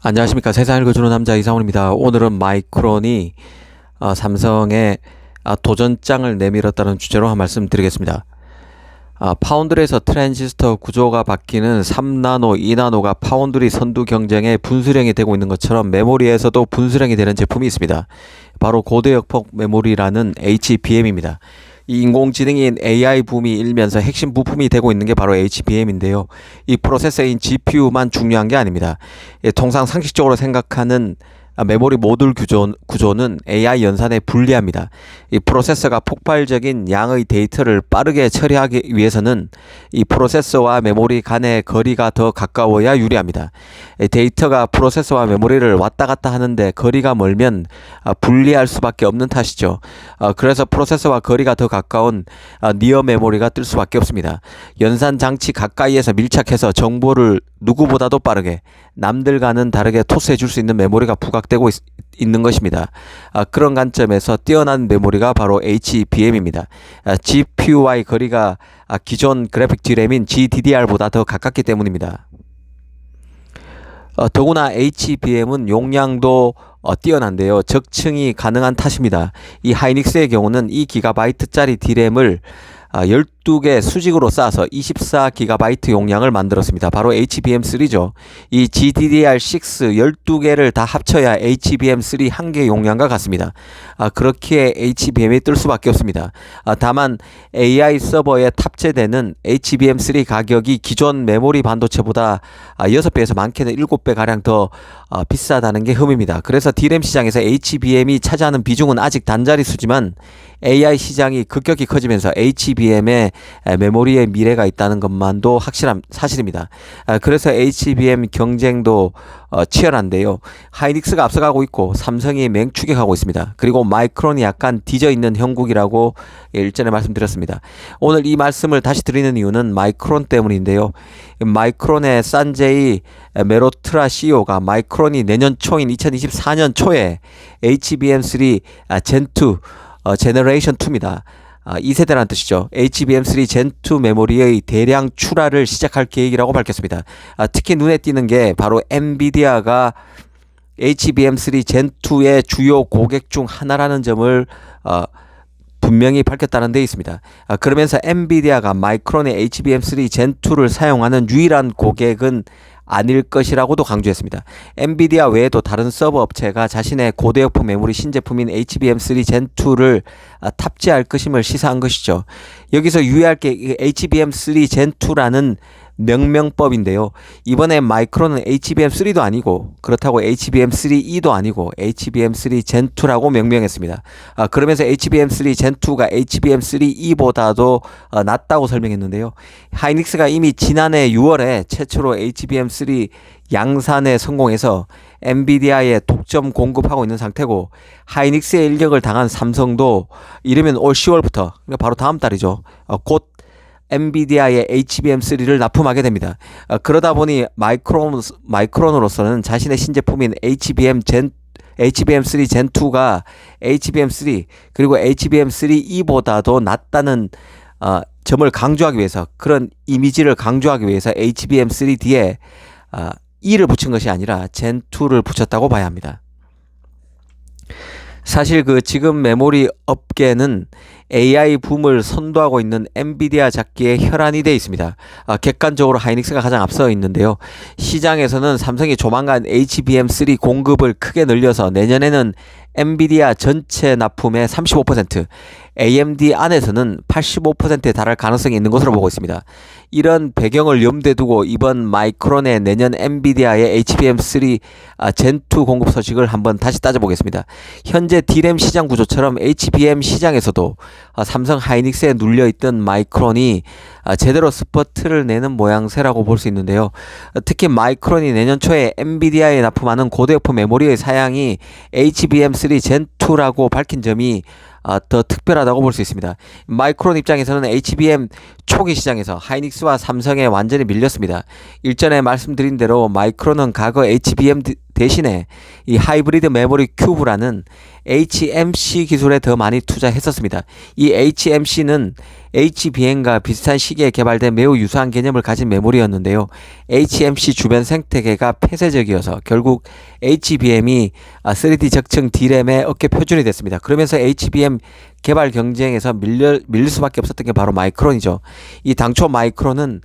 안녕하십니까. 세상을 읽어주는 남자 이상훈입니다. 오늘은 마이크론이 삼성에 도전장을 내밀었다는 주제로 한 말씀 드리겠습니다. 파운드리에서 트랜지스터 구조가 바뀌는 3나노, 2나노가 파운드리 선두 경쟁에 분수령이 되고 있는 것처럼 메모리에서도 분수령이 되는 제품이 있습니다. 바로 고대역폭 메모리라는 HBM입니다. 이 인공지능인 AI 붐이 일면서 핵심 부품이 되고 있는 게 바로 HBM인데요. 이 프로세서인 GPU만 중요한 게 아닙니다. 통상 상식적으로 생각하는 메모리 모듈 구조는 AI 연산에 불리합니다. 이 프로세서가 폭발적인 양의 데이터를 빠르게 처리하기 위해서는 이 프로세서와 메모리 간의 거리가 더 가까워야 유리합니다. 데이터가 프로세서와 메모리를 왔다 갔다 하는데 거리가 멀면 불리할 수밖에 없는 탓이죠. 그래서 프로세서와 거리가 더 가까운 니어 메모리가 뜰 수밖에 없습니다. 연산 장치 가까이에서 밀착해서 정보를 누구보다도 빠르게 남들과는 다르게 토스해 줄 수 있는 메모리가 부각되고 있는 것입니다. 그런 관점에서 뛰어난 메모리가 바로 HBM입니다. GPU와의 거리가 기존 그래픽 D램인 GDDR보다 더 가깝기 때문입니다. 더구나 HBM은 용량도 뛰어난데요. 적층이 가능한 탓입니다. 이 하이닉스의 경우는 2GB짜리 D램을 12개 수직으로 쌓아서 24GB 용량을 만들었습니다. 바로 HBM3죠. 이 GDDR6 12개를 다 합쳐야 HBM3 1개 용량과 같습니다. 그렇기에 HBM이 뜰 수밖에 없습니다. 다만 AI 서버에 탑재되는 HBM3 가격이 기존 메모리 반도체보다 6배에서 많게는 7배가량 더 비싸다는 게 흠입니다. 그래서 D램 시장에서 HBM이 차지하는 비중은 아직 단자리 수지만 AI 시장이 급격히 커지면서 HBM의 메모리의 미래가 있다는 것만도 확실한 사실입니다. 그래서 HBM 경쟁도 치열한데요. 하이닉스가 앞서가고 있고 삼성이 맹추격하고 있습니다. 그리고 마이크론이 약간 뒤져있는 형국이라고 일전에 말씀드렸습니다. 오늘 이 말씀을 다시 드리는 이유는 마이크론 때문인데요. 마이크론의 산제이 메로트라 CEO가 마이크론이 내년 초인 2024년 초에 HBM3 젠2 제너레이션 2입니다. 2세대라는 뜻이죠. HBM3 젠2 메모리의 대량 출하를 시작할 계획이라고 밝혔습니다. 특히 눈에 띄는 게 바로 엔비디아가 HBM3 젠2의 주요 고객 중 하나라는 점을 분명히 밝혔다는 데 있습니다. 그러면서 엔비디아가 마이크론의 HBM3 젠2를 사용하는 유일한 고객은 아닐 것이라고도 강조했습니다. 엔비디아 외에도 다른 서버 업체가 자신의 고대역폭 메모리 신제품인 HBM3 젠2를 탑재할 것임을 시사한 것이죠. 여기서 유의할 게 HBM3 젠2라는 명명법인데요. 이번에 마이크론은 HBM3도 아니고 그렇다고 HBM3E도 아니고 HBM3 젠2라고 명명했습니다. 그러면서 HBM3 젠2가 HBM3E보다도 낫다고 설명했는데요. 하이닉스가 이미 지난해 6월에 최초로 HBM3 양산에 성공해서 엔비디아에 독점 공급하고 있는 상태고 하이닉스의 일격을 당한 삼성도 이르면 올 10월부터 바로 다음 달이죠. 곧 엔비디아의 HBM3를 납품하게 됩니다. 그러다 보니 마이크론으로서는 자신의 신제품인 HBM3 젠2가 HBM3 그리고 HBM3E보다도 낫다는 점을 강조하기 위해서 그런 이미지를 강조하기 위해서 HBM3D에 E를 붙인 것이 아니라 젠2를 붙였다고 봐야 합니다. 사실 지금 메모리 업계는 AI 붐을 선도하고 있는 엔비디아 잡기에 혈안이 되어 있습니다. 객관적으로 하이닉스가 가장 앞서 있는데요. 시장에서는 삼성이 조만간 HBM3 공급을 크게 늘려서 내년에는 엔비디아 전체 납품의 35%, AMD 안에서는 85%에 달할 가능성이 있는 것으로 보고 있습니다. 이런 배경을 염두에 두고 이번 마이크론의 내년 엔비디아의 HBM3 젠2 공급 소식을 한번 다시 따져보겠습니다. 현재 D램 시장 구조처럼 HBM 시장에서도 삼성 하이닉스에 눌려있던 마이크론이 제대로 스퍼트를 내는 모양새라고 볼 수 있는데요. 특히 마이크론이 내년 초에 엔비디아에 납품하는 고대역폭 메모리의 사양이 HBM3 젠2라고 밝힌 점이 더 특별하다고 볼 수 있습니다. 마이크론 입장에서는 HBM 초기 시장에서 하이닉스와 삼성에 완전히 밀렸습니다. 일전에 말씀드린 대로 마이크론은 과거 HBM 대신에 이 하이브리드 메모리 큐브라는 HMC 기술에 더 많이 투자했었습니다. 이 HMC는 HBM과 비슷한 시기에 개발된 매우 유사한 개념을 가진 메모리였는데요. HMC 주변 생태계가 폐쇄적이어서 결국 HBM이 3D 적층 D램의 업계 표준이 됐습니다. 그러면서 HBM 개발 경쟁에서 밀릴 수밖에 없었던 게 바로 마이크론이죠. 이 당초 마이크론은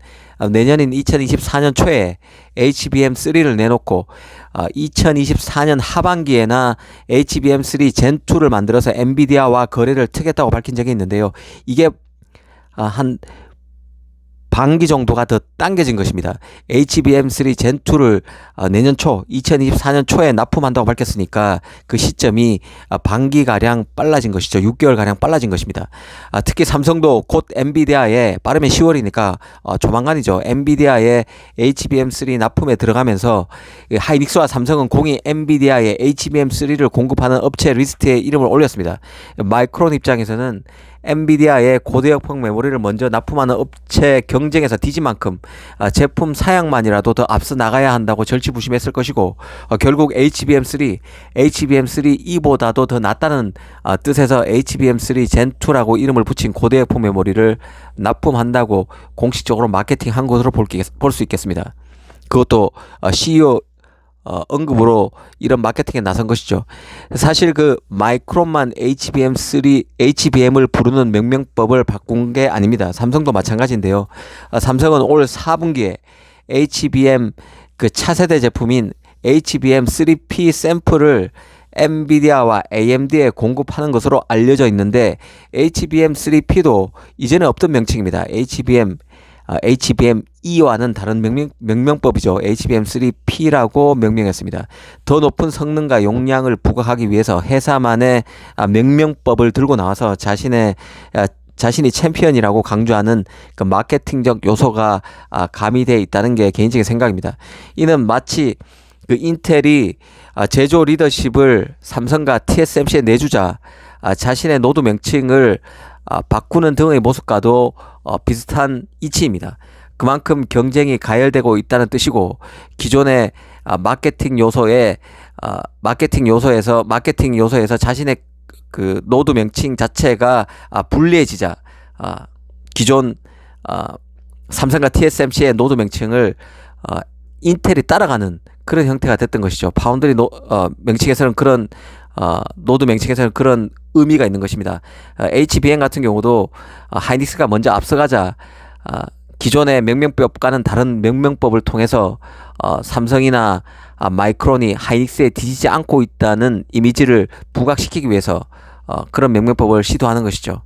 내년인 2024년 초에 HBM3를 내놓고 2024년 하반기에나 HBM3 젠2를 만들어서 엔비디아와 거래를 트겠다고 밝힌 적이 있는데요. 이게 한 반기 정도가 더 당겨진 것입니다. HBM3 젠2를 내년 초 2024년 초에 납품한다고 밝혔으니까 그 시점이 반기가량 빨라진 것이죠. 6개월가량 빨라진 것입니다. 특히 삼성도 곧 엔비디아에 빠르면 10월이니까 조만간이죠. 엔비디아의 HBM3 납품에 들어가면서 하이닉스와 삼성은 공이 엔비디아의 HBM3를 공급하는 업체 리스트에 이름을 올렸습니다. 마이크론 입장에서는 엔비디아의 고대역폭 메모리를 먼저 납품하는 업체 경쟁에서 뒤진 만큼 제품 사양만이라도 더 앞서 나가야 한다고 절치부심했을 것이고 결국 HBM3E보다도 더 낫다는 뜻에서 HBM3 젠2라고 이름을 붙인 고대역폭 메모리를 납품한다고 공식적으로 마케팅한 것으로 볼 수 있겠습니다. 그것도 CEO 언급으로 이런 마케팅에 나선 것이죠. 사실 그 마이크론만 HBM을 부르는 명명법을 바꾼 게 아닙니다. 삼성도 마찬가지인데요. 삼성은 올 4분기에 HBM 그 차세대 제품인 HBM3P 샘플을 엔비디아와 AMD에 공급하는 것으로 알려져 있는데 HBM3P도 이전에 없던 명칭입니다. HBM2와는 다른 명명법이죠. HBM3P라고 명명했습니다. 더 높은 성능과 용량을 부각하기 위해서 회사만의 명명법을 들고 나와서 자신이 챔피언이라고 강조하는 그 마케팅적 요소가 가미되어 있다는 게 개인적인 생각입니다. 이는 마치 그 인텔이 제조 리더십을 삼성과 TSMC에 내주자 자신의 노드 명칭을 바꾸는 등의 모습과도 비슷한 이치입니다. 그만큼 경쟁이 가열되고 있다는 뜻이고 기존의 마케팅 요소에서 자신의 그 노드 명칭 자체가 불리해지자 기존 삼성과 TSMC의 노드 명칭을 인텔이 따라가는 그런 형태가 됐던 것이죠. 파운드리 명칭에서는 그런 노드 명칭에서는 그런 의미가 있는 것입니다. HBM 같은 경우도 하이닉스가 먼저 앞서가자 기존의 명명법과는 다른 명명법을 통해서 삼성이나 마이크론이 하이닉스에 뒤지지 않고 있다는 이미지를 부각시키기 위해서 그런 명명법을 시도하는 것이죠.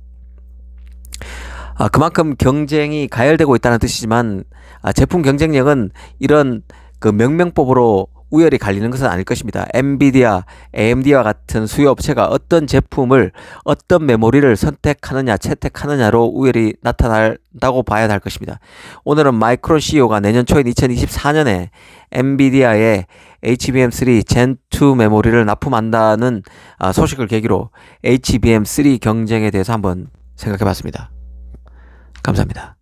그만큼 경쟁이 가열되고 있다는 뜻이지만 제품 경쟁력은 이런 그 명명법으로 우열이 갈리는 것은 아닐 것입니다. 엔비디아, AMD와 같은 수요 업체가 어떤 제품을 어떤 메모리를 선택하느냐 채택하느냐로 우열이 나타난다고 봐야 할 것입니다. 오늘은 마이크론 CEO가 내년 초인 2024년에 엔비디아의 HBM3 젠2 메모리를 납품한다는 소식을 계기로 HBM3 경쟁에 대해서 한번 생각해 봤습니다. 감사합니다.